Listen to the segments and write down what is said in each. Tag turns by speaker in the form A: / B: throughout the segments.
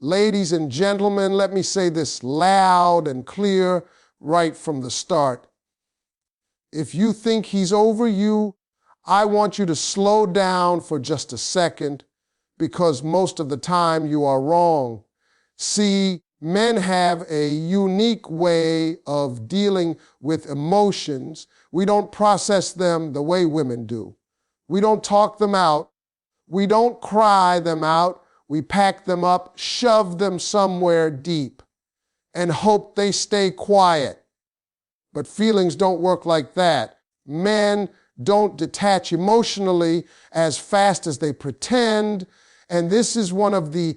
A: Ladies and gentlemen, let me say this loud and clear right from the start. If you think he's over you, I want you to slow down for just a second, because most of the time you are wrong. See, men have a unique way of dealing with emotions. We don't process them the way women do. We don't talk them out. We don't cry them out. We pack them up, shove them somewhere deep, and hope they stay quiet. But feelings don't work like that. Men don't detach emotionally as fast as they pretend, and this is one of the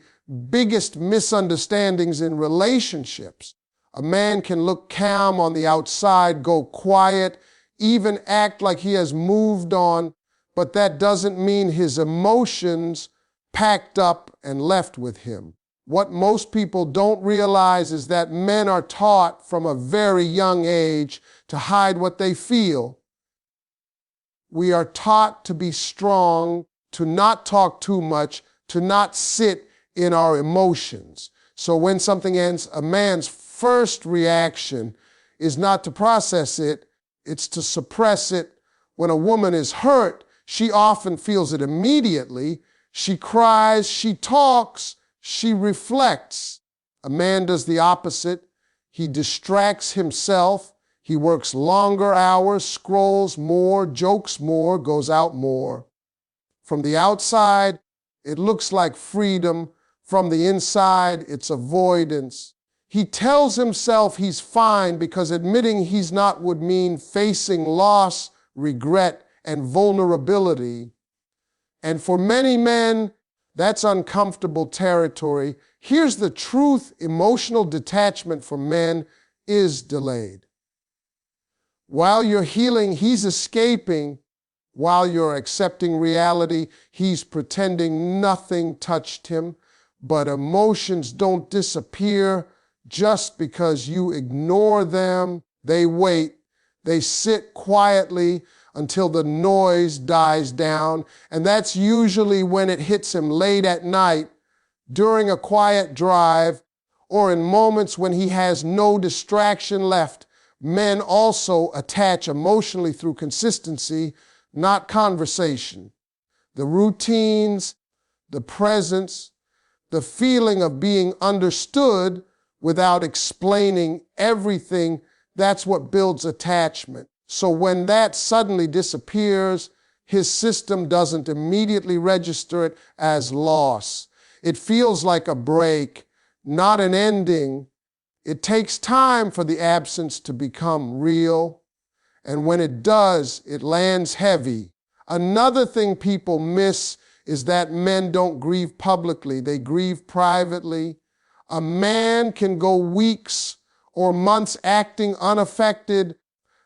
A: biggest misunderstandings in relationships. A man can look calm on the outside, go quiet, even act like he has moved on, but that doesn't mean his emotions packed up and left with him. What most people don't realize is that men are taught from a very young age to hide what they feel. We are taught to be strong, to not talk too much, to not sit in our emotions. So when something ends, a man's first reaction is not to process it, it's to suppress it. When a woman is hurt, she often feels it immediately. She cries, she talks, she reflects. A man does the opposite. He distracts himself. He works longer hours, scrolls more, jokes more, goes out more. From the outside, it looks like freedom. From the inside, it's avoidance. He tells himself he's fine because admitting he's not would mean facing loss, regret, and vulnerability. And for many men, that's uncomfortable territory. Here's the truth: emotional detachment for men is delayed. While you're healing, he's escaping. While you're accepting reality, he's pretending nothing touched him. But emotions don't disappear just because you ignore them. They wait. They sit quietly until the noise dies down, and that's usually when it hits him late at night, during a quiet drive, or in moments when he has no distraction left. Men also attach emotionally through consistency, not conversation. The routines, the presence, the feeling of being understood without explaining everything, that's what builds attachment. So when that suddenly disappears, his system doesn't immediately register it as loss. It feels like a break, not an ending. It takes time for the absence to become real. And when it does, it lands heavy. Another thing people miss is that men don't grieve publicly. They grieve privately. A man can go weeks or months acting unaffected,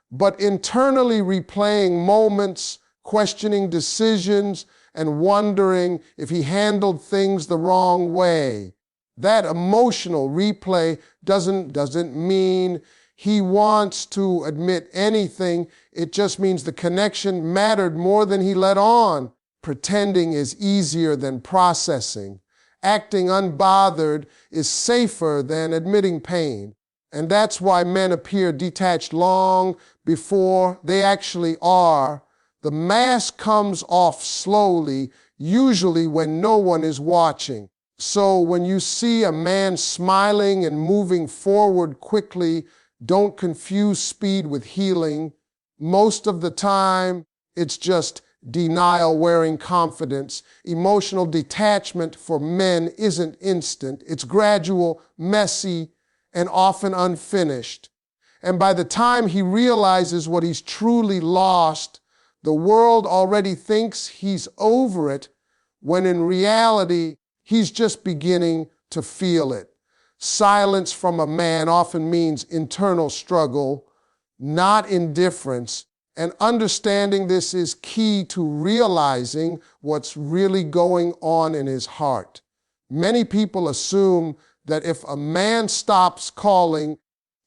A: but internally replaying moments, questioning decisions, and wondering if he handled things the wrong way. That emotional replay doesn't mean he wants to admit anything. It just means the connection mattered more than he let on. Pretending is easier than processing. Acting unbothered is safer than admitting pain. And that's why men appear detached long before they actually are. The mask comes off slowly, usually when no one is watching. So when you see a man smiling and moving forward quickly, don't confuse speed with healing. Most of the time, it's just denial wearing confidence. Emotional detachment for men isn't instant. It's gradual, messy, and often unfinished. And by the time he realizes what he's truly lost, the world already thinks he's over it, when in reality, he's just beginning to feel it. Silence from a man often means internal struggle, not indifference. And understanding this is key to realizing what's really going on in his heart. Many people assume that if a man stops calling,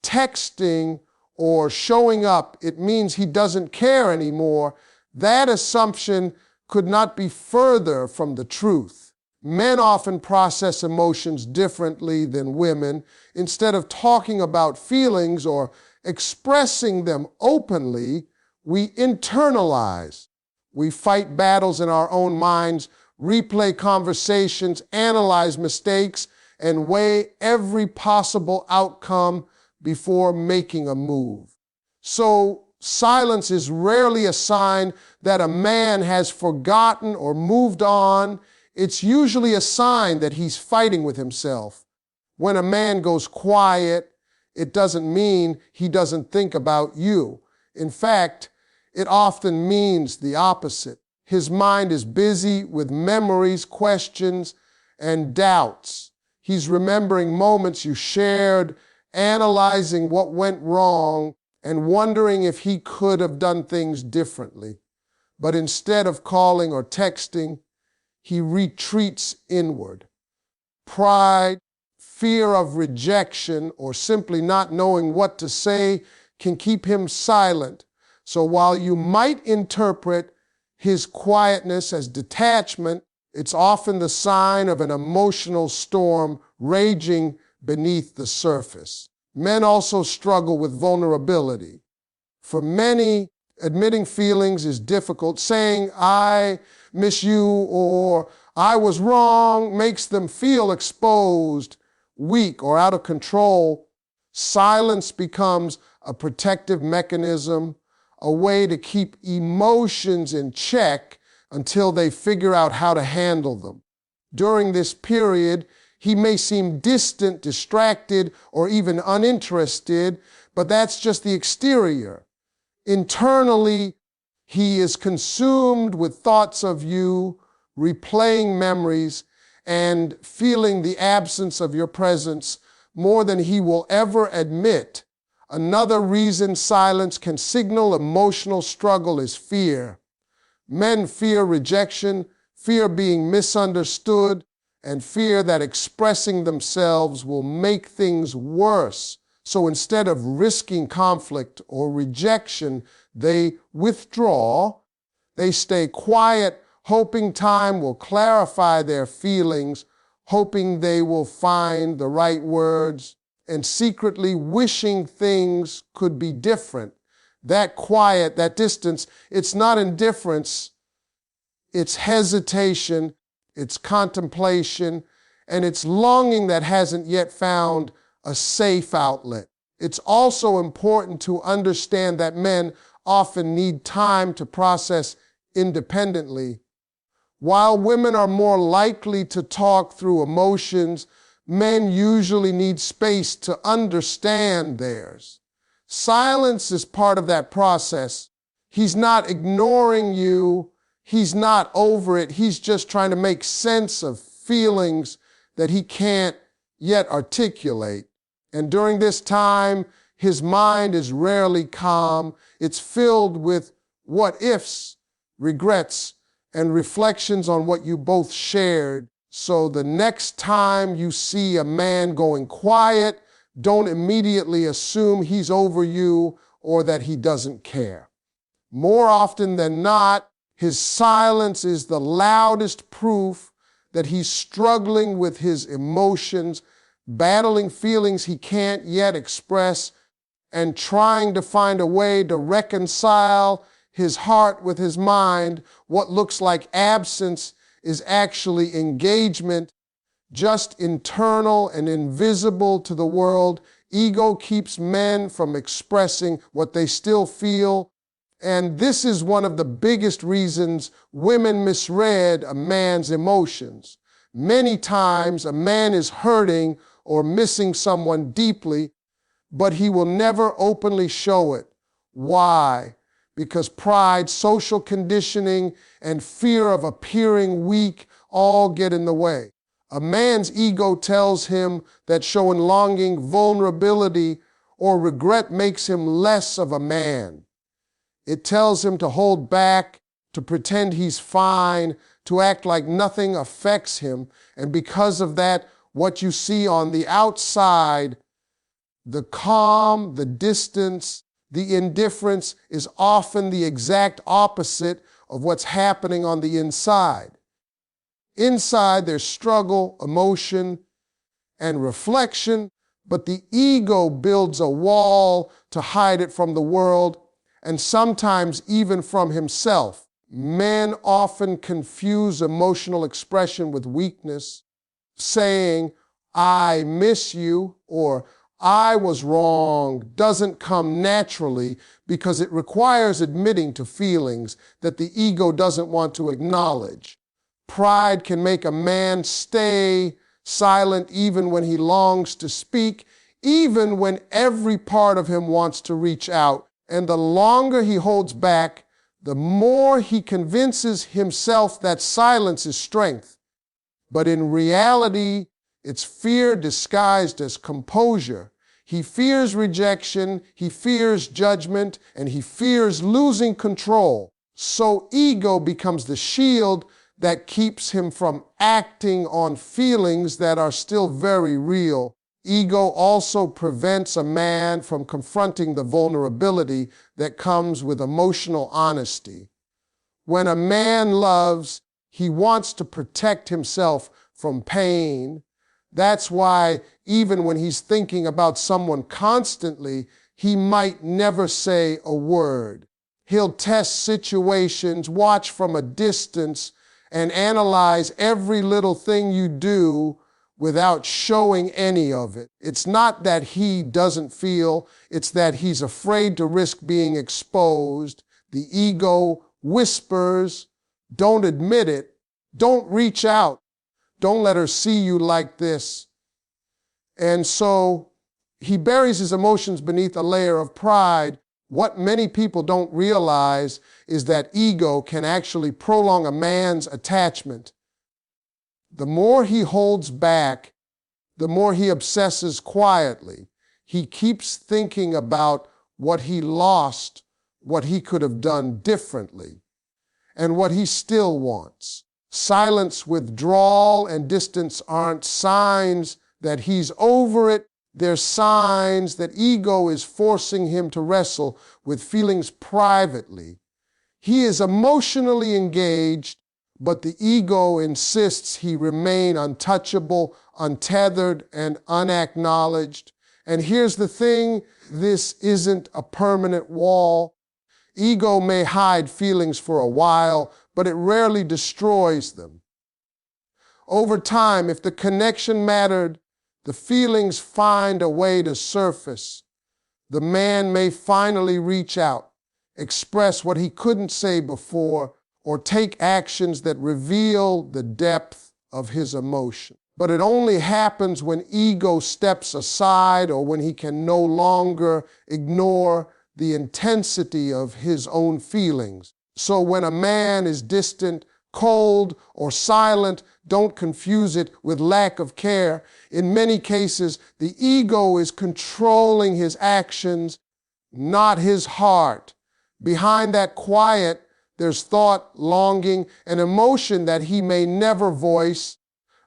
A: texting, or showing up, it means he doesn't care anymore. That assumption could not be further from the truth. Men often process emotions differently than women. Instead of talking about feelings or expressing them openly, we internalize. We fight battles in our own minds, replay conversations, analyze mistakes, and weigh every possible outcome before making a move. So, silence is rarely a sign that a man has forgotten or moved on. It's usually a sign that he's fighting with himself. When a man goes quiet, it doesn't mean he doesn't think about you. In fact, it often means the opposite. His mind is busy with memories, questions, and doubts. He's remembering moments you shared, analyzing what went wrong, and wondering if he could have done things differently. But instead of calling or texting, he retreats inward. Pride, fear of rejection, or simply not knowing what to say can keep him silent. So while you might interpret his quietness as detachment, it's often the sign of an emotional storm raging beneath the surface. Men also struggle with vulnerability. For many, admitting feelings is difficult. Saying, "I miss you," or "I was wrong," makes them feel exposed, weak, or out of control. Silence becomes a protective mechanism, a way to keep emotions in check until they figure out how to handle them. During this period, he may seem distant, distracted, or even uninterested, but that's just the exterior. Internally, he is consumed with thoughts of you, replaying memories, and feeling the absence of your presence more than he will ever admit. Another reason silence can signal emotional struggle is fear. Men fear rejection, fear being misunderstood, and fear that expressing themselves will make things worse. So instead of risking conflict or rejection, they withdraw. They stay quiet, hoping time will clarify their feelings, hoping they will find the right words, and secretly wishing things could be different. That quiet, that distance, it's not indifference, it's hesitation, it's contemplation, and it's longing that hasn't yet found a safe outlet. It's also important to understand that men often need time to process independently. While women are more likely to talk through emotions, men usually need space to understand theirs. Silence is part of that process. He's not ignoring you. He's not over it. He's just trying to make sense of feelings that he can't yet articulate. And during this time, his mind is rarely calm. It's filled with what ifs, regrets, and reflections on what you both shared. So the next time you see a man going quiet, don't immediately assume he's over you or that he doesn't care. More often than not, his silence is the loudest proof that he's struggling with his emotions, battling feelings he can't yet express, and trying to find a way to reconcile his heart with his mind. What looks like absence is actually engagement, just internal and invisible to the world. Ego keeps men from expressing what they still feel. And this is one of the biggest reasons women misread a man's emotions. Many times a man is hurting or missing someone deeply, but he will never openly show it. Why? Because pride, social conditioning, and fear of appearing weak all get in the way. A man's ego tells him that showing longing, vulnerability, or regret makes him less of a man. It tells him to hold back, to pretend he's fine, to act like nothing affects him. And because of that, what you see on the outside, the calm, the distance, the indifference, is often the exact opposite of what's happening on the inside. Inside, there's struggle, emotion, and reflection, but the ego builds a wall to hide it from the world and sometimes even from himself. Men often confuse emotional expression with weakness, saying, "I miss you," or "I was wrong," doesn't come naturally because it requires admitting to feelings that the ego doesn't want to acknowledge. Pride can make a man stay silent even when he longs to speak, even when every part of him wants to reach out. And the longer he holds back, the more he convinces himself that silence is strength. But in reality, it's fear disguised as composure. He fears rejection, he fears judgment, and he fears losing control. So ego becomes the shield that keeps him from acting on feelings that are still very real. Ego also prevents a man from confronting the vulnerability that comes with emotional honesty. When a man loves, he wants to protect himself from pain. That's why even when he's thinking about someone constantly, he might never say a word. He'll test situations, watch from a distance, and analyze every little thing you do without showing any of it. It's not that he doesn't feel, it's that he's afraid to risk being exposed. The ego whispers, "Don't admit it, don't reach out, don't let her see you like this." And so he buries his emotions beneath a layer of pride. What many people don't realize is that ego can actually prolong a man's attachment. The more he holds back, the more he obsesses quietly. He keeps thinking about what he lost, what he could have done differently, and what he still wants. Silence, withdrawal, and distance aren't signs that he's over it. They're signs that ego is forcing him to wrestle with feelings privately. He is emotionally engaged, but the ego insists he remain untouchable, untethered, and unacknowledged. And here's the thing, this isn't a permanent wall. Ego may hide feelings for a while, but it rarely destroys them. Over time, if the connection mattered, the feelings find a way to surface. The man may finally reach out, express what he couldn't say before, or take actions that reveal the depth of his emotion. But it only happens when ego steps aside or when he can no longer ignore the intensity of his own feelings. So when a man is distant, cold, or silent, don't confuse it with lack of care. In many cases, the ego is controlling his actions, not his heart. Behind that quiet, there's thought, longing, and emotion that he may never voice,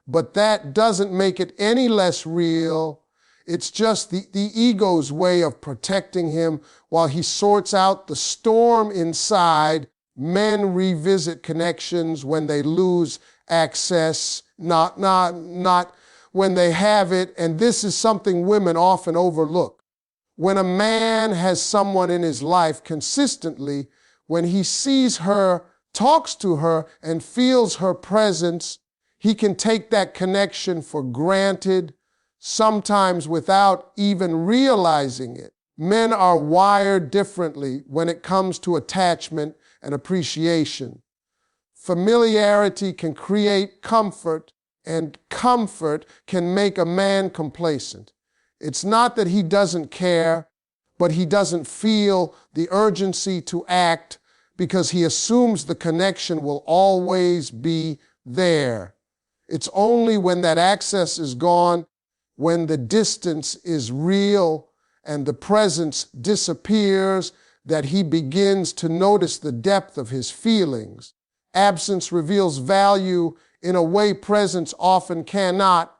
A: but that doesn't make it any less real. It's just the ego's way of protecting him while he sorts out the storm inside. Men revisit connections when they lose access, not when they have it, and this is something women often overlook. When a man has someone in his life consistently, when he sees her, talks to her, and feels her presence, he can take that connection for granted, sometimes without even realizing it. Men are wired differently when it comes to attachment and appreciation. Familiarity can create comfort, and comfort can make a man complacent. It's not that he doesn't care, but he doesn't feel the urgency to act because he assumes the connection will always be there. It's only when that access is gone, when the distance is real and the presence disappears, that he begins to notice the depth of his feelings. Absence reveals value in a way presence often cannot.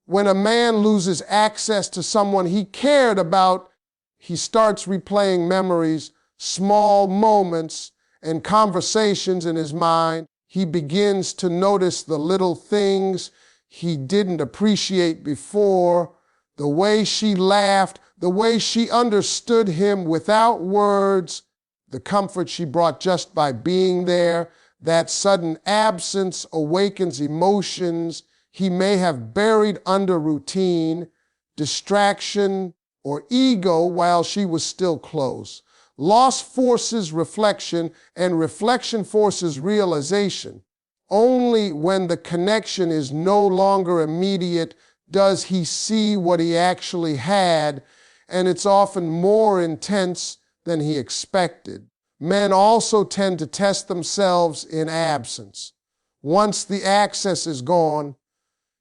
A: When a man loses access to someone he cared about, he starts replaying memories, small moments, and conversations in his mind. He begins to notice the little things he didn't appreciate before, the way she laughed, the way she understood him without words, the comfort she brought just by being there. That sudden absence awakens emotions he may have buried under routine, distraction, or ego while she was still close. Loss forces reflection, and reflection forces realization. Only when the connection is no longer immediate does he see what he actually had, and it's often more intense than he expected. Men also tend to test themselves in absence. Once the access is gone,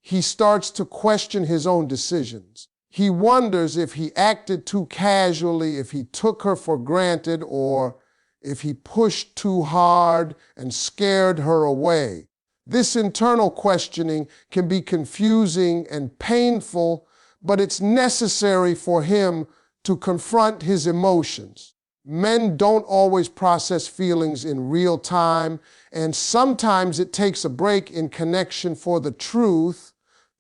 A: he starts to question his own decisions. He wonders if he acted too casually, if he took her for granted, or if he pushed too hard and scared her away. This internal questioning can be confusing and painful, but it's necessary for him to confront his emotions. Men don't always process feelings in real time, and sometimes it takes a break in connection for the truth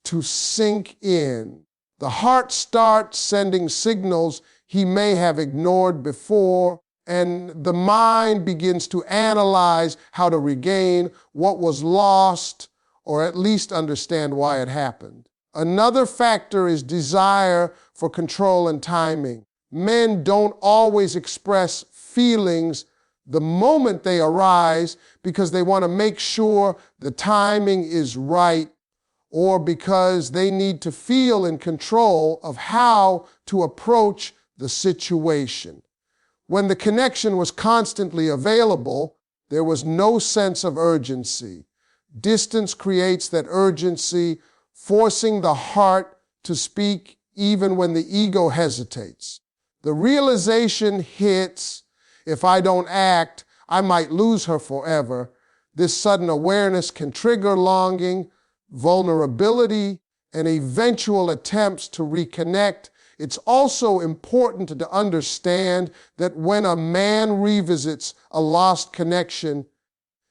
A: to sink in. The heart starts sending signals he may have ignored before, and the mind begins to analyze how to regain what was lost, or at least understand why it happened. Another factor is desire for control and timing. Men don't always express feelings the moment they arise because they want to make sure the timing is right, or because they need to feel in control of how to approach the situation. When the connection was constantly available, there was no sense of urgency. Distance creates that urgency, forcing the heart to speak even when the ego hesitates. The realization hits, if I don't act, I might lose her forever. This sudden awareness can trigger longing, vulnerability, and eventual attempts to reconnect. It's also important to understand that when a man revisits a lost connection,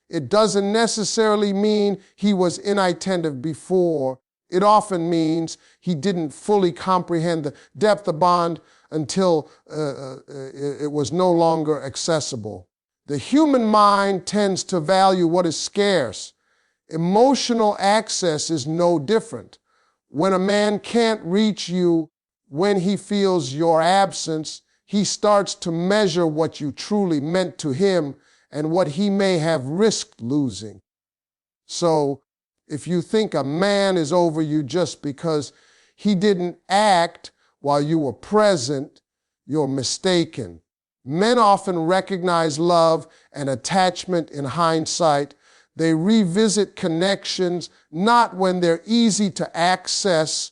A: it doesn't necessarily mean he was inattentive before. It often means he didn't fully comprehend the depth of bond until it was no longer accessible. The human mind tends to value what is scarce. Emotional access is no different. When a man can't reach you when he feels your absence, he starts to measure what you truly meant to him and what he may have risked losing. So, if you think a man is over you just because he didn't act while you were present, you're mistaken. Men often recognize love and attachment in hindsight. They revisit connections not when they're easy to access,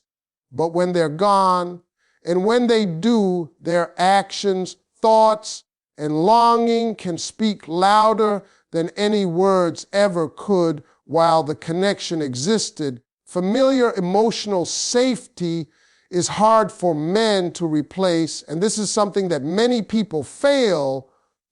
A: but when they're gone. And when they do, their actions, thoughts, and longing can speak louder than any words ever could while the connection existed. Familiar emotional safety is hard for men to replace, and this is something that many people fail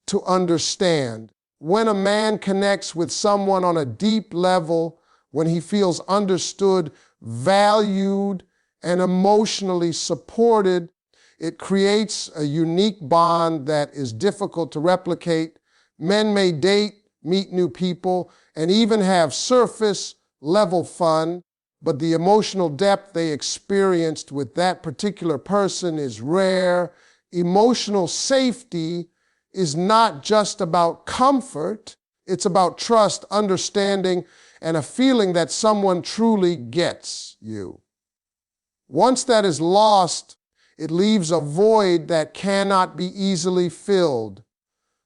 A: to understand. When a man connects with someone on a deep level, when he feels understood, valued, and emotionally supported, it creates a unique bond that is difficult to replicate. Men may date, meet new people, and even have surface-level fun, but the emotional depth they experienced with that particular person is rare. Emotional safety is not just about comfort, it's about trust, understanding, and a feeling that someone truly gets you. Once that is lost, it leaves a void that cannot be easily filled.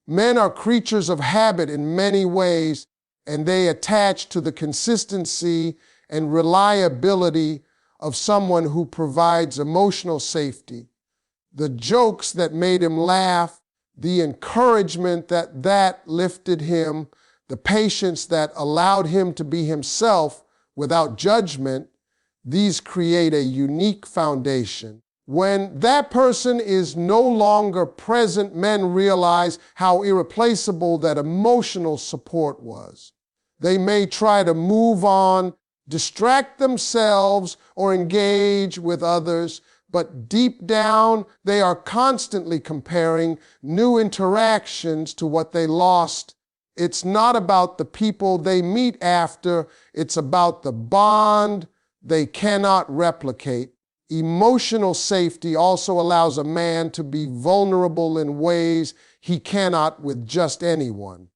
A: Men are creatures of habit in many ways, and they attach to the consistency and reliability of someone who provides emotional safety. The jokes that made him laugh, the encouragement that lifted him, the patience that allowed him to be himself without judgment, these create a unique foundation. When that person is no longer present, men realize how irreplaceable that emotional support was. They may try to move on, distract themselves, or engage with others, but deep down, they are constantly comparing new interactions to what they lost. It's not about the people they meet after, it's about the bond they cannot replicate. Emotional safety also allows a man to be vulnerable in ways he cannot with just anyone.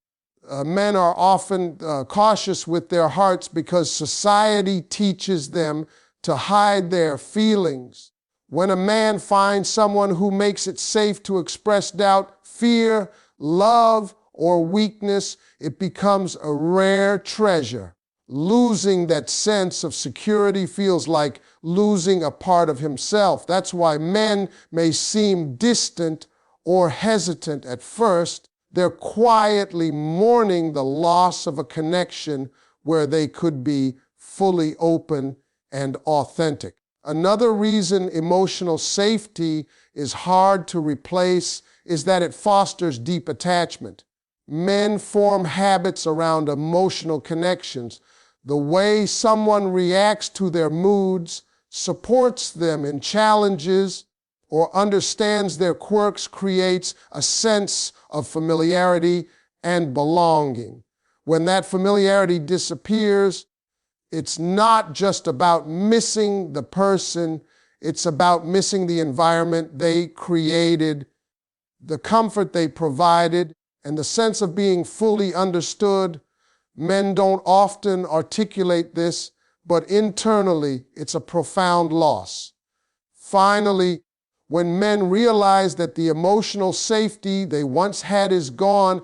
A: Men are often cautious with their hearts because society teaches them to hide their feelings. When a man finds someone who makes it safe to express doubt, fear, love, or weakness, it becomes a rare treasure. Losing that sense of security feels like losing a part of himself. That's why men may seem distant or hesitant at first. They're quietly mourning the loss of a connection where they could be fully open and authentic. Another reason emotional safety is hard to replace is that it fosters deep attachment. Men form habits around emotional connections. The way someone reacts to their moods, supports them in challenges, or understands their quirks creates a sense of familiarity and belonging. When that familiarity disappears, it's not just about missing the person, it's about missing the environment they created, the comfort they provided, and the sense of being fully understood. Men don't often articulate this, but internally, it's a profound loss. Finally, when men realize that the emotional safety they once had is gone,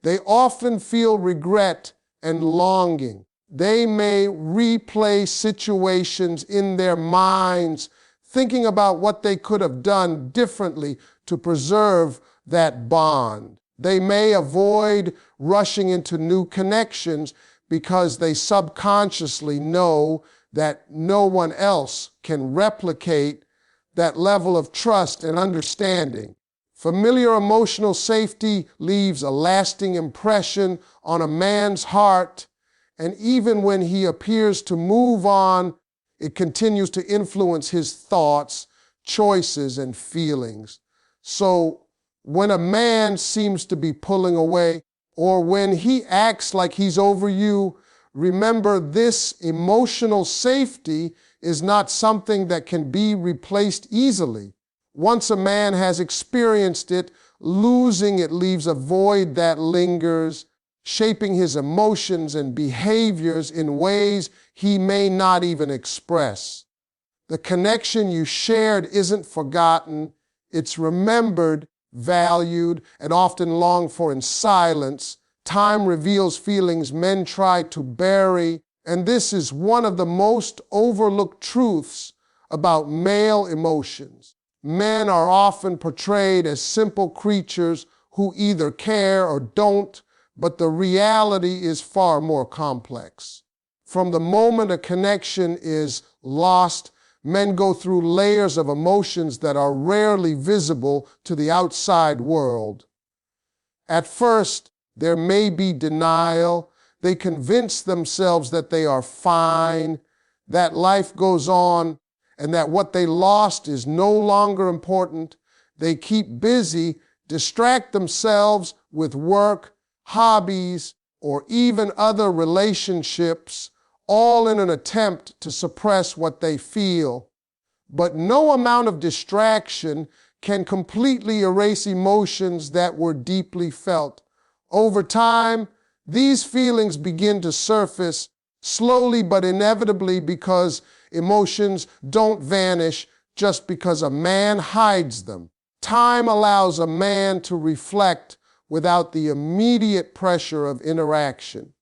A: they often feel regret and longing. They may replay situations in their minds, thinking about what they could have done differently to preserve that bond. They may avoid rushing into new connections because they subconsciously know that no one else can replicate that level of trust and understanding. Familiar emotional safety leaves a lasting impression on a man's heart, and even when he appears to move on, it continues to influence his thoughts, choices, and feelings. So when a man seems to be pulling away, or when he acts like he's over you, remember this emotional safety is not something that can be replaced easily. Once a man has experienced it, losing it leaves a void that lingers, shaping his emotions and behaviors in ways he may not even express. The connection you shared isn't forgotten, it's remembered, valued, and often longed for in silence. Time reveals feelings men try to bury, and this is one of the most overlooked truths about male emotions. Men are often portrayed as simple creatures who either care or don't, but the reality is far more complex. From the moment a connection is lost, men go through layers of emotions that are rarely visible to the outside world. At first, there may be denial. They convince themselves that they are fine, that life goes on, and that what they lost is no longer important. They keep busy, distract themselves with work, hobbies, or even other relationships, all in an attempt to suppress what they feel. But no amount of distraction can completely erase emotions that were deeply felt. Over time, these feelings begin to surface slowly but inevitably, because emotions don't vanish just because a man hides them. Time allows a man to reflect without the immediate pressure of interaction.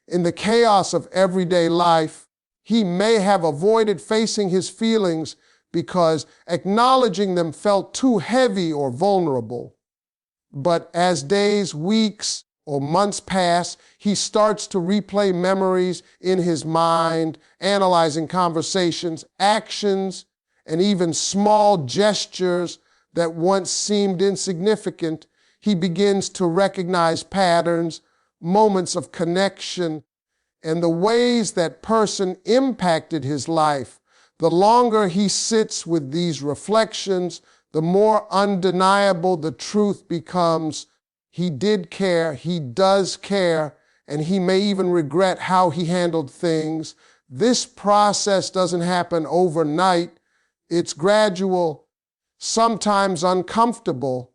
A: In the chaos of everyday life, he may have avoided facing his feelings because acknowledging them felt too heavy or vulnerable. But as days, weeks, or months pass, he starts to replay memories in his mind, analyzing conversations, actions, and even small gestures that once seemed insignificant. He begins to recognize patterns, moments of connection and the ways that person impacted his life, the longer he sits with these reflections, the more undeniable the truth becomes. He did care, he does care, and he may even regret how he handled things. This process doesn't happen overnight. It's gradual, sometimes uncomfortable,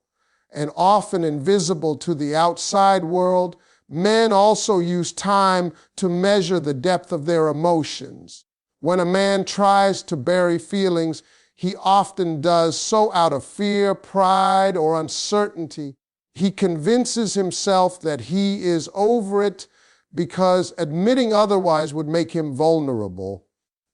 A: and often invisible to the outside world. Men also use time to measure the depth of their emotions. When a man tries to bury feelings, he often does so out of fear, pride, or uncertainty. He convinces himself that he is over it because admitting otherwise would make him vulnerable.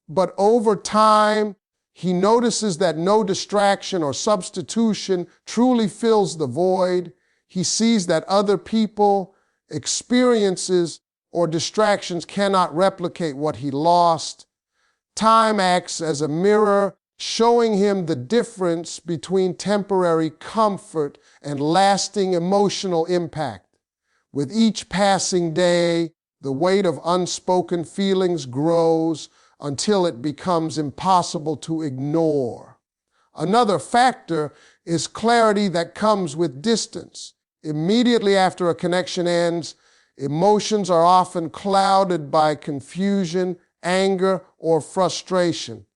A: But over time, he notices that no distraction or substitution truly fills the void. He sees that other people, experiences, or distractions cannot replicate what he lost. Time acts as a mirror, showing him the difference between temporary comfort and lasting emotional impact. With each passing day, the weight of unspoken feelings grows until it becomes impossible to ignore. Another factor is clarity that comes with distance. Immediately after a connection ends, emotions are often clouded by confusion, anger, or frustration.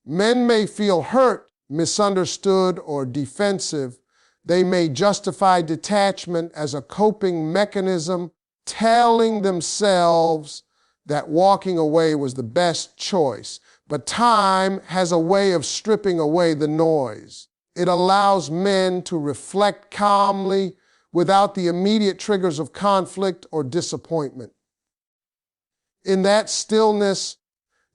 A: Men may feel hurt, misunderstood, or defensive. They may justify detachment as a coping mechanism, telling themselves that walking away was the best choice. But time has a way of stripping away the noise. It allows men to reflect calmly without the immediate triggers of conflict or disappointment. In that stillness,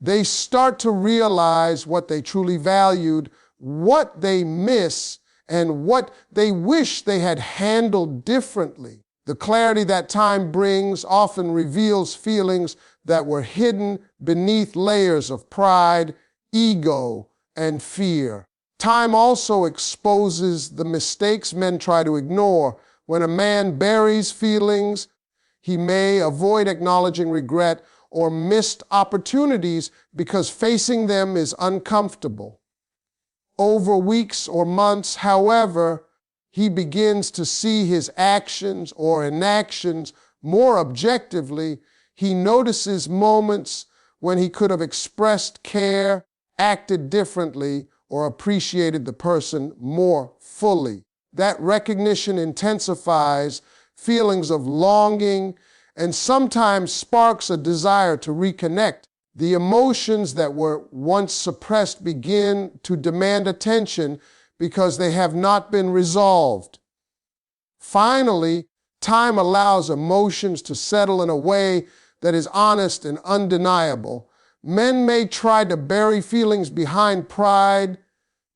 A: they start to realize what they truly valued, what they miss, and what they wish they had handled differently. The clarity that time brings often reveals feelings that were hidden beneath layers of pride, ego, and fear. Time also exposes the mistakes men try to ignore. When a man buries feelings, he may avoid acknowledging regret or missed opportunities because facing them is uncomfortable. Over weeks or months, however, he begins to see his actions or inactions more objectively. He notices moments when he could have expressed care, acted differently, or appreciated the person more fully. That recognition intensifies feelings of longing and sometimes sparks a desire to reconnect. The emotions that were once suppressed begin to demand attention because they have not been resolved. Finally, time allows emotions to settle in a way that is honest and undeniable. Men may try to bury feelings behind pride,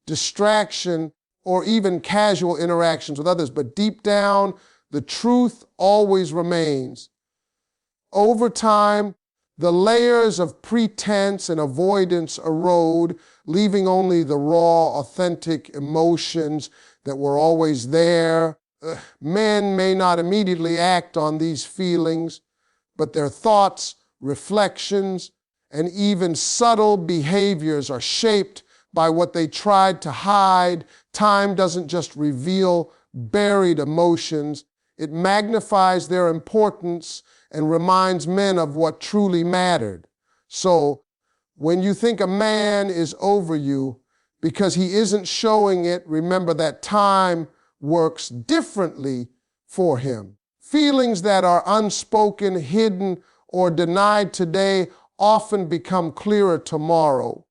A: distraction, or even casual interactions with others, but deep down, the truth always remains. Over time, the layers of pretense and avoidance erode, leaving only the raw, authentic emotions that were always there. Men may not immediately act on these feelings, but their thoughts, reflections, and even subtle behaviors are shaped by what they tried to hide. Time doesn't just reveal buried emotions, it magnifies their importance and reminds men of what truly mattered. So, when you think a man is over you because he isn't showing it, remember that time works differently for him. Feelings that are unspoken, hidden, or denied today often become clearer tomorrow.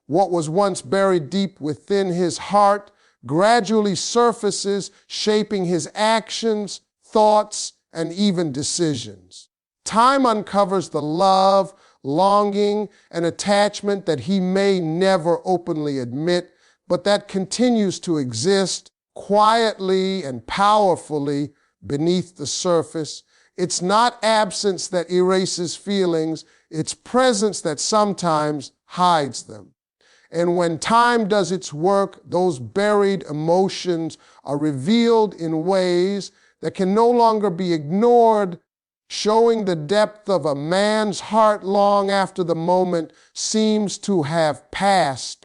A: What was once buried deep within his heart gradually surfaces, shaping his actions, thoughts, and even decisions. Time uncovers the love, longing, and attachment that he may never openly admit, but that continues to exist quietly and powerfully beneath the surface. It's not absence that erases feelings, it's presence that sometimes hides them. And when time does its work, those buried emotions are revealed in ways that can no longer be ignored, showing the depth of a man's heart long after the moment seems to have passed.